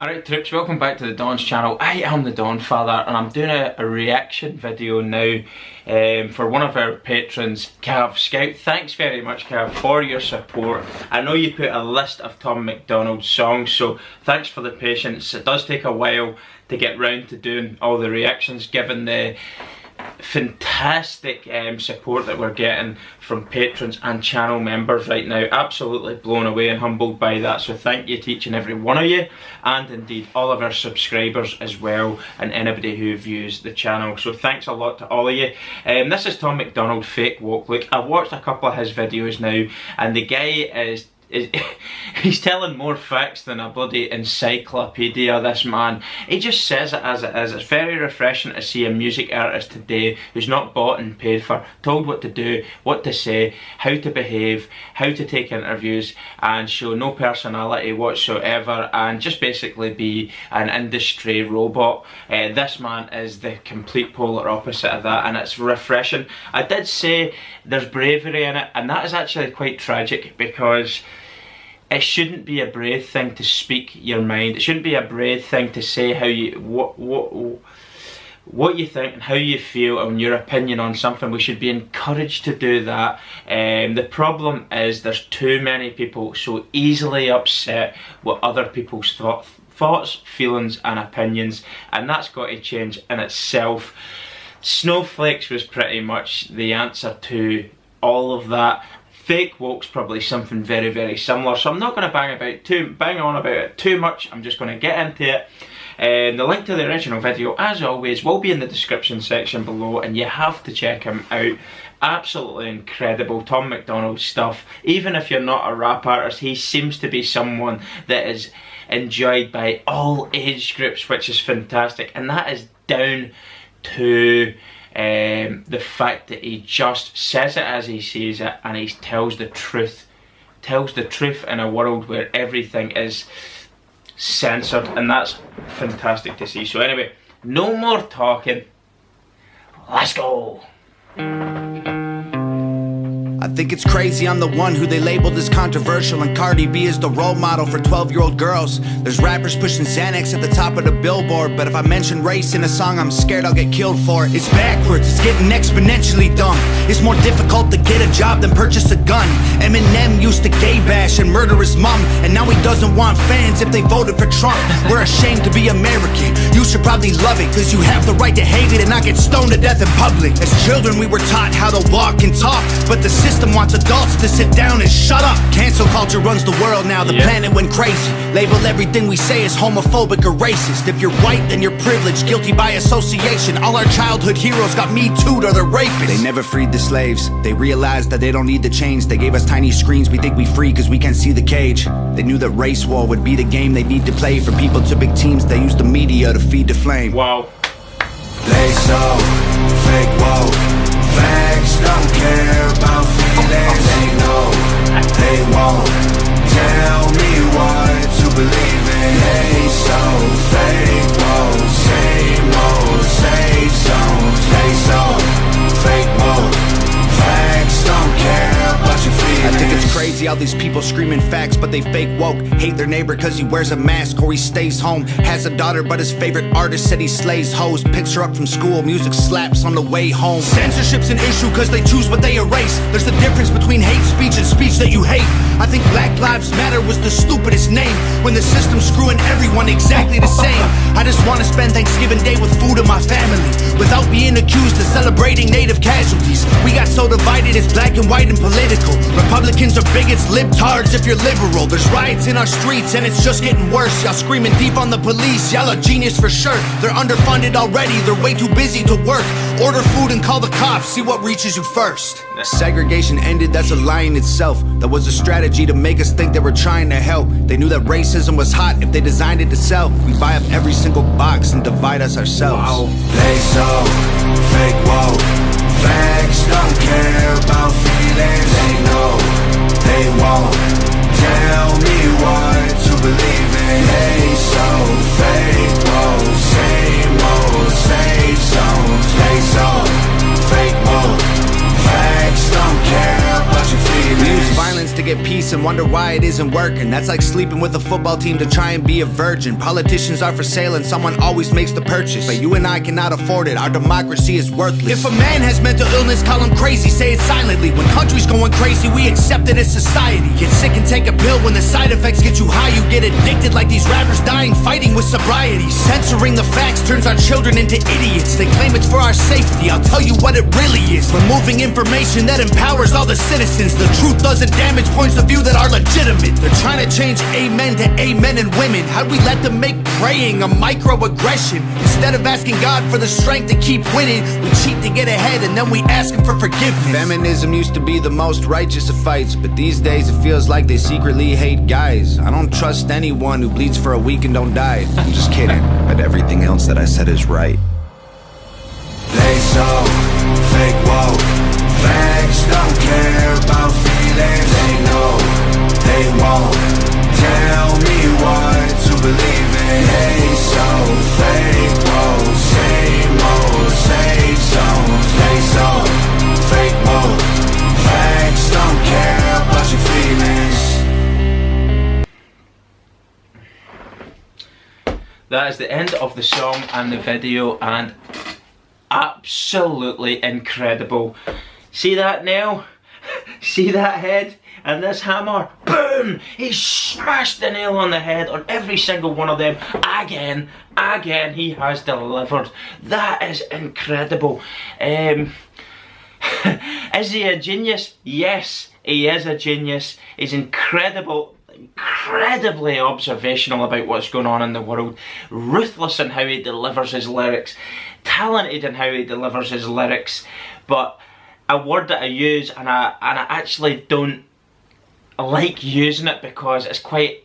Alright troops, welcome back to the Don's channel. I am the Don Father and I'm doing a reaction video now for one of our patrons, Cav Scout. Thanks very much, Cav, for your support. I know you put a list of Tom Macdonald's songs, so thanks for the patience. It does take a while to get round to doing all the reactions given the fantastic support that we're getting from patrons and channel members right now. Absolutely blown away and humbled by that, so thank you to each and every one of you, and indeed all of our subscribers as well, and anybody who views the channel. So thanks a lot to all of you. This is Tom Macdonald, Fake Woke. Look, I've watched a couple of his videos now and the guy is he's telling more facts than a bloody encyclopedia, this man. He just says it as it is. It's very refreshing to see a music artist today who's not bought and paid for, told what to do, what to say, how to behave, how to take interviews, and show no personality whatsoever, and just basically be an industry robot. This man is the complete polar opposite of that, and it's refreshing. I did say there's bravery in it, and that is actually quite tragic, because it shouldn't be a brave thing to speak your mind. It shouldn't be a brave thing to say how you what you think and how you feel and your opinion on something. We should be encouraged to do that. The problem is there's too many people so easily upset with other people's thoughts, feelings and opinions, and that's got to change in itself. Snowflakes was pretty much the answer to all of that. Fake Woke's probably something very, very similar, so I'm not going to bang on about it too much. I'm just going to get into it. The link to the original video, as always, will be in the description section below, and you have to check him out. Absolutely incredible Tom Macdonald stuff. Even if you're not a rap artist, he seems to be someone that is enjoyed by all age groups, which is fantastic, and that is down to the fact that he just says it as he sees it, and he tells the truth in a world where everything is censored, and that's fantastic to see. So anyway, no more talking, let's go. I think it's crazy I'm the one who they labeled as controversial, and Cardi B is the role model for 12-year-old girls. There's rappers pushing Xanax at the top of the billboard, but if I mention race in a song, I'm scared I'll get killed for it. It's backwards, it's getting exponentially dumb. It's more difficult to get a job than purchase a gun. Eminem used to gay bash and murder his mom, and now he doesn't want fans if they voted for Trump. We're ashamed to be American. You should probably love it, cause you have the right to hate it and not get stoned to death in public. As children we were taught how to walk and talk, but the system wants adults to sit down and shut up. Cancel culture runs the world now, the planet went crazy. Label everything we say as homophobic or racist. If you're white, then you're privileged, guilty by association. All our childhood heroes got Me Too'd or they're rapists. They never freed the slaves. They realized that they don't need to change. They gave us tiny screens, we think we free cause we can't see the cage. They knew that race war would be the game they need to play. For people to big teams, they use the media to feed the flame. Wow. They so fake woke. Facts don't care about feelings. They know they won't tell me what to believe in. They so fake woke. Same old safe zones. They so fake woke. Facts don't care about your feelings. I think it's crazy all these people screaming facts, but they fake woke. Hate their neighbor cause he wears a mask or he stays home. Has a daughter but his favorite artist said he slays hoes. Picks her up from school, music slaps on the way home. Censorship's an issue cause they choose what they erase. There's a difference between hate speech and speech that you hate. I think Black Lives Matter was the stupidest name, when the system's screwing everyone exactly the same. I just want to spend Thanksgiving Day with food and my family, without being accused of celebrating native casualties. We got so divided, it's black and white and political. Republicans are bigots, libtards if you're liberal. There's riots in our streets and it's just getting worse. Y'all screaming deep on the police, y'all are genius for sure. They're underfunded already, they're way too busy to work. Order food and call the cops, see what reaches you first. Segregation ended, that's a lie in itself. That was a strategy to make us think they were trying to help. They knew that racism was hot if they designed it to sell. We buy up every single box and divide us ourselves. Wow. They so fake woke. Facts don't care about feelings. They know they won't tell me what to believe in. They so fake woke. Same old safe zones. They so fake woke. Facts don't care about your feelings. We use violence to get peace and wonder why it isn't working. That's like sleeping with a football team to try and be a virgin. Politicians are for sale and someone always makes the purchase, but you and I cannot afford it, our democracy is worthless. If a man has mental illness, call him crazy, say it silently. When country's going crazy, we accept it as society. Get sick and take a pill, when the side effects get you high, you get addicted like these rappers dying fighting with sobriety. Censoring the facts turns our children into idiots. They claim it's for our safety, I'll tell you what it really is. Removing information that empowers all the citizens. The truth doesn't damage points of view that are legitimate. They're trying to change amen to amen and women. How'd we let them make praying a microaggression? Instead of asking God for the strength to keep winning, we cheat to get ahead and then we ask him for forgiveness. Feminism used to be the most righteous of fights, but these days it feels like they secretly hate guys. I don't trust anyone who bleeds for a week and don't die. I'm just kidding, but everything else that I said is right. They so fake woke. Facts don't care about feelings. They know they won't tell me what to believe in. They so fake woke. Same old safe zones. They so fake woke. Facts don't care about your feelings. That is the end of the song and the video, and absolutely incredible. See that nail? See that head? And this hammer? Boom! He smashed the nail on the head on every single one of them. Again, he has delivered. That is incredible. Is he a genius? Yes, he is a genius. He's incredibly observational about what's going on in the world, ruthless in how he delivers his lyrics, talented in how he delivers his lyrics, but a word that I use and I actually don't like using it because it's quite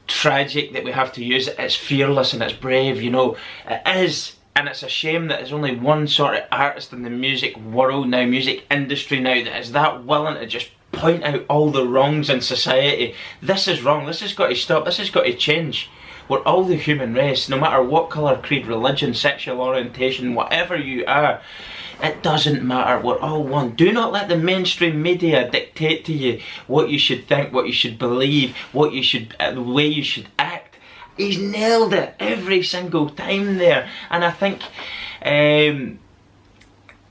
tragic that we have to use it. It's fearless and it's brave, you know. It is, and it's a shame that there's only one sort of artist in the music world now, music industry now, that is that willing to just point out all the wrongs in society. This is wrong, this has got to stop, this has got to change. We're all the human race, no matter what colour, creed, religion, sexual orientation, whatever you are. It doesn't matter, we're all one. Do not let the mainstream media dictate to you what you should think, what you should believe, what you should, the way you should act. He's nailed it every single time there. And I think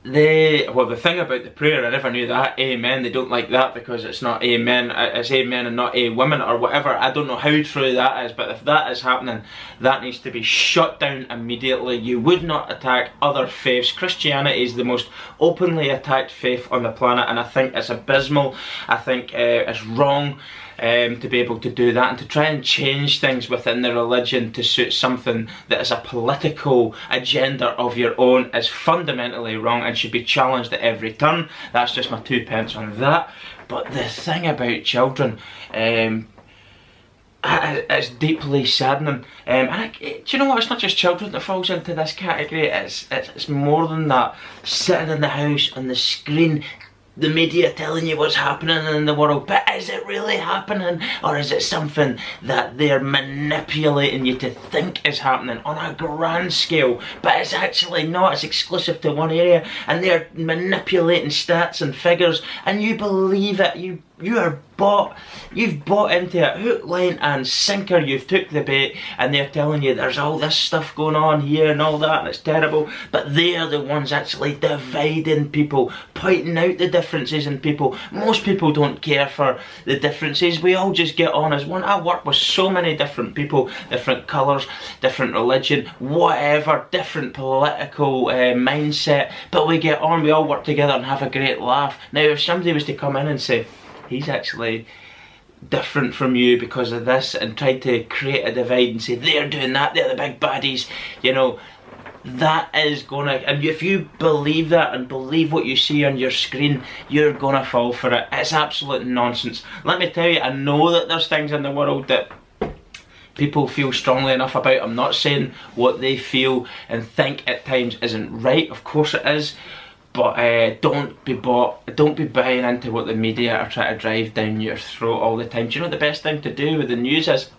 the thing about the prayer, I never knew that, amen, they don't like that because it's not amen, it's amen and not a woman or whatever. I don't know how true that is, but if that is happening, that needs to be shut down immediately. You would not attack other faiths. Christianity is the most openly attacked faith on the planet, and I think it's abysmal. I think it's wrong to be able to do that and to try and change things within the religion to suit something that is a political agenda of your own is fundamentally wrong and should be challenged at every turn. That's just my 2 pence on that. But the thing about children, it's deeply saddening. Do you know what? It's not just children that falls into this category. It's more than that. Sitting in the house on the screen, the media telling you what's happening in the world, but is it really happening, or is it something that they're manipulating you to think is happening on a grand scale, but it's actually not, it's exclusive to one area, and they're manipulating stats and figures, and you believe it, you are bought, you've bought into it, hook, line and sinker. You've took the bait and they're telling you there's all this stuff going on here and all that and it's terrible, but they're the ones actually dividing people, pointing out the differences in people. Most people don't care for the differences, we all just get on as one. I work with so many different people, different colours, different religion, whatever, different political mindset, but we get on, we all work together and have a great laugh. Now if somebody was to come in and say, he's actually different from you because of this, and try to create a divide and say they're doing that, they're the big baddies, you know, that is gonna, and if you believe that and believe what you see on your screen, you're gonna fall for it. It's absolute nonsense. Let me tell you, I know that there's things in the world that people feel strongly enough about. I'm not saying what they feel and think at times isn't right, of course it is. But don't be buying into what the media are trying to drive down your throat all the time. Do you know what the best thing to do with the news is?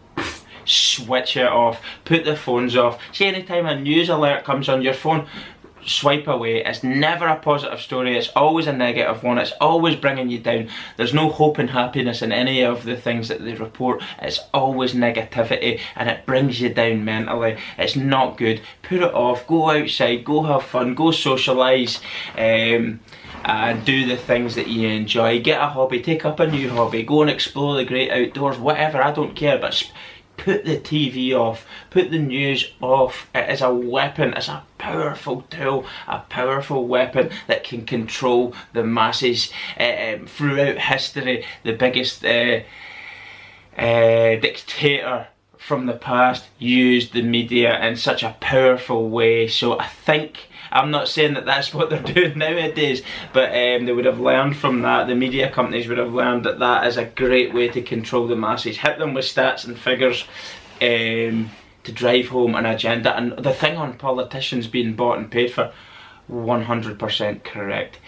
Switch it off, put the phones off. See, anytime a news alert comes on your phone, swipe away. It's never a positive story, it's always a negative one, it's always bringing you down. There's no hope and happiness in any of the things that they report. It's always negativity, and it brings you down mentally. It's not good. Put it off, go outside, go have fun, go socialise, and do the things that you enjoy. Get a hobby, take up a new hobby, go and explore the great outdoors, whatever, I don't care, but put the TV off, put the news off. It is a weapon, it's a powerful tool, a powerful weapon that can control the masses. Throughout history, the biggest dictator from the past used the media in such a powerful way. So I think, I'm not saying that that's what they're doing nowadays, but they would have learned from that. The media companies would have learned that that is a great way to control the masses. Hit them with stats and figures to drive home an agenda. And the thing on politicians being bought and paid for, 100% correct.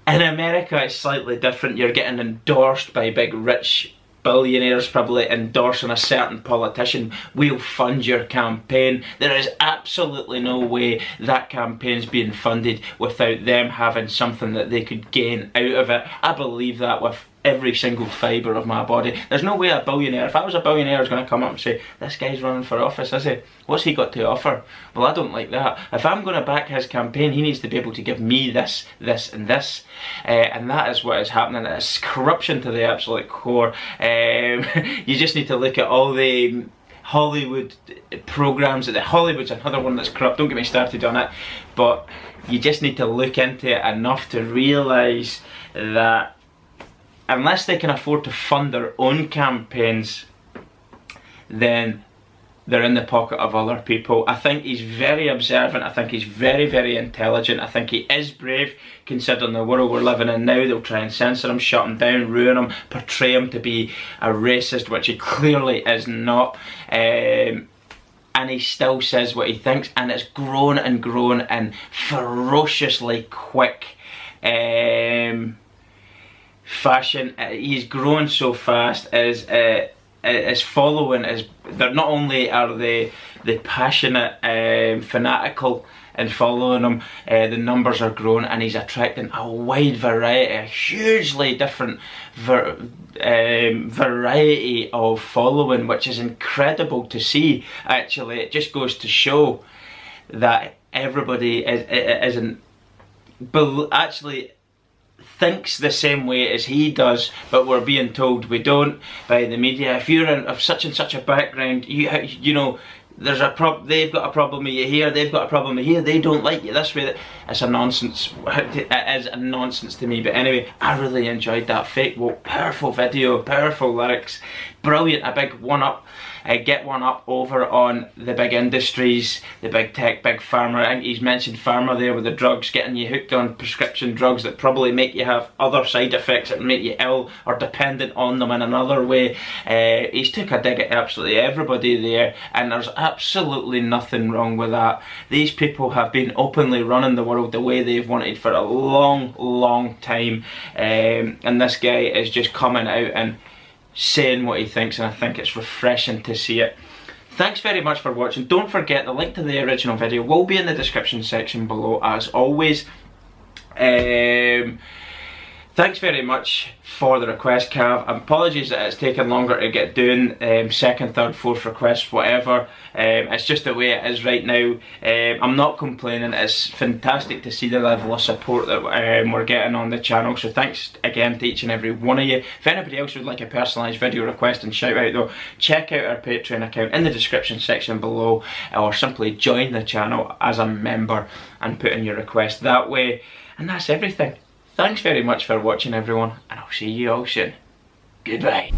In America it's slightly different. You're getting endorsed by big rich billionaires, probably endorsing a certain politician. We'll fund your campaign. There is absolutely no way that campaign's being funded without them having something that they could gain out of it. I believe that with every single fibre of my body. There's no way a billionaire, if I was a billionaire, I was going to come up and say, this guy's running for office, is he? What's he got to offer? Well, I don't like that. If I'm going to back his campaign, he needs to be able to give me this, this and this. And that is what is happening. It's corruption to the absolute core. You just need to look at all the Hollywood programs. Hollywood's another one that's corrupt, don't get me started on it. But you just need to look into it enough to realise that unless they can afford to fund their own campaigns, then they're in the pocket of other people. I think he's very observant, I think he's very, very intelligent, I think he is brave, considering the world we're living in now. They'll try and censor him, shut him down, ruin him, portray him to be a racist, which he clearly is not. And he still says what he thinks, and it's grown and grown and ferociously quick fashion. He's grown so fast. His following is, they're not only are they passionate, fanatical in following him, the numbers are growing, and he's attracting a wide variety, a hugely different variety of following, which is incredible to see. Actually, it just goes to show that everybody actually thinks the same way as he does, but we're being told we don't by the media. If you're of such and such a background, you know, there's they've got a problem with you here, they've got a problem with you here, they don't like you this way. It's a nonsense. It is a nonsense to me. But anyway, I really enjoyed that fake woke, powerful video, powerful lyrics, brilliant. A big one up. Get one up over on the big industries, the big tech, big pharma. I think he's mentioned pharma there with the drugs, getting you hooked on prescription drugs that probably make you have other side effects that make you ill or dependent on them in another way. He's took a dig at absolutely everybody there, and there's absolutely nothing wrong with that. These people have been openly running the world the way they've wanted for a long, long time, and this guy is just coming out and saying what he thinks, and I think it's refreshing to see it. Thanks very much for watching. Don't forget, the link to the original video will be in the description section below, as always. Thanks very much for the request, Cav. Apologies that it's taken longer to get doing second, third, fourth requests, whatever. It's just the way it is right now. I'm not complaining. It's fantastic to see the level of support that we're getting on the channel. So thanks again to each and every one of you. If anybody else would like a personalised video request and shout out though, check out our Patreon account in the description section below, or simply join the channel as a member and put in your request that way. And that's everything. Thanks very much for watching, everyone, and I'll see you all soon. Goodbye.